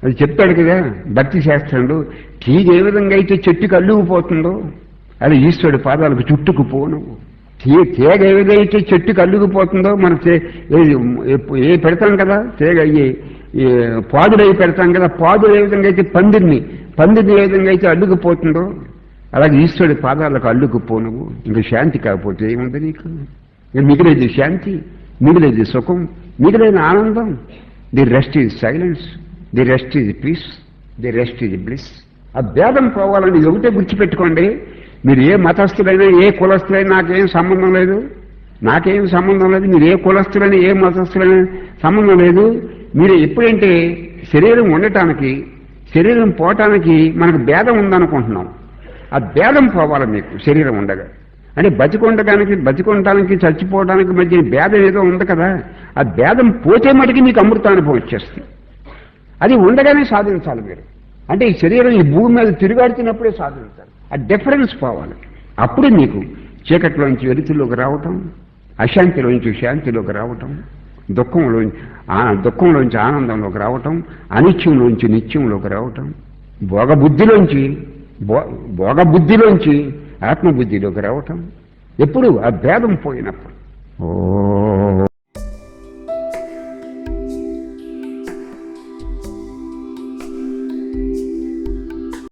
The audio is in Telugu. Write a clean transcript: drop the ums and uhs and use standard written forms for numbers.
అది చెప్తాడు కదా భక్తి శాస్త్రంలో, తీగ ఏ విధంగా అయితే చెట్టుకు అల్లుకుపోతుందో అది ఈశ్వరుడి పాదాలకు చుట్టుకుపోను. తీగ ఏ విధంగా అయితే చెట్టుకు అల్లుకుపోతుందో మనం ఏ పెడతాం కదా తీగ పాదులు అవి పెడతాం కదా, పాదులు ఏ విధంగా అయితే పందిరిని ఏ విధంగా అయితే అల్లుకుపోతుందో అలాగే ఈశ్వరుడి పాదాలకు అల్లుకుపోను. ఇంకా శాంతి కాకపోతే ఏముంది నీకు? మిగిలేది శాంతి, మిగిలేది సుఖం, మిగిలిన ఆనందం. The rest is silence, the rest is peace, the rest is bliss. ఆ భేదం పోవాలని ఒకటే గుర్తుపెట్టుకోండి. మీరు ఏ మతస్థులైనా ఏ కులస్థులైనా నాకేం సంబంధం లేదు, మీరు ఏ కులస్థులైనా ఏ మతస్థులైనా సంబంధం లేదు. మీరు ఎప్పుడంటే శరీరం ఉండటానికి శరీరం పోవటానికి మనకు భేదం ఉందనుకుంటున్నాం. ఆ భేదం పోవాలి మీకు శరీరం ఉండగా. అంటే బతికొనడానికి చచ్చిపోవడానికి మధ్య భేదం ఏదో ఉంది కదా, ఆ భేదం పోతే మటుకి మీకు అమృతానుభవం వచ్చేస్తుంది. అది ఉండగానే సాధించాలి మీరు. అంటే ఈ శరీరం ఈ భూమి మీద తిరుగాడుతున్నప్పుడే సాధించాలి. ఆ డిఫరెన్స్ పోవాలి. అప్పుడు మీకు చీకట్లోంచి వెలుతుల్లోకి రావటం, అశాంతిలోంచి శాంతిలోకి రావటం, దుఃఖంలోంచి ఆనందంలోకి రావటం, అనిత్యంలోంచి నిత్యంలోకి రావటం, భోగబుద్ధిలోంచి ఆత్మబుద్ధిలోకి రావటం. ఎప్పుడు ఆ భేదం పోయినప్పుడు.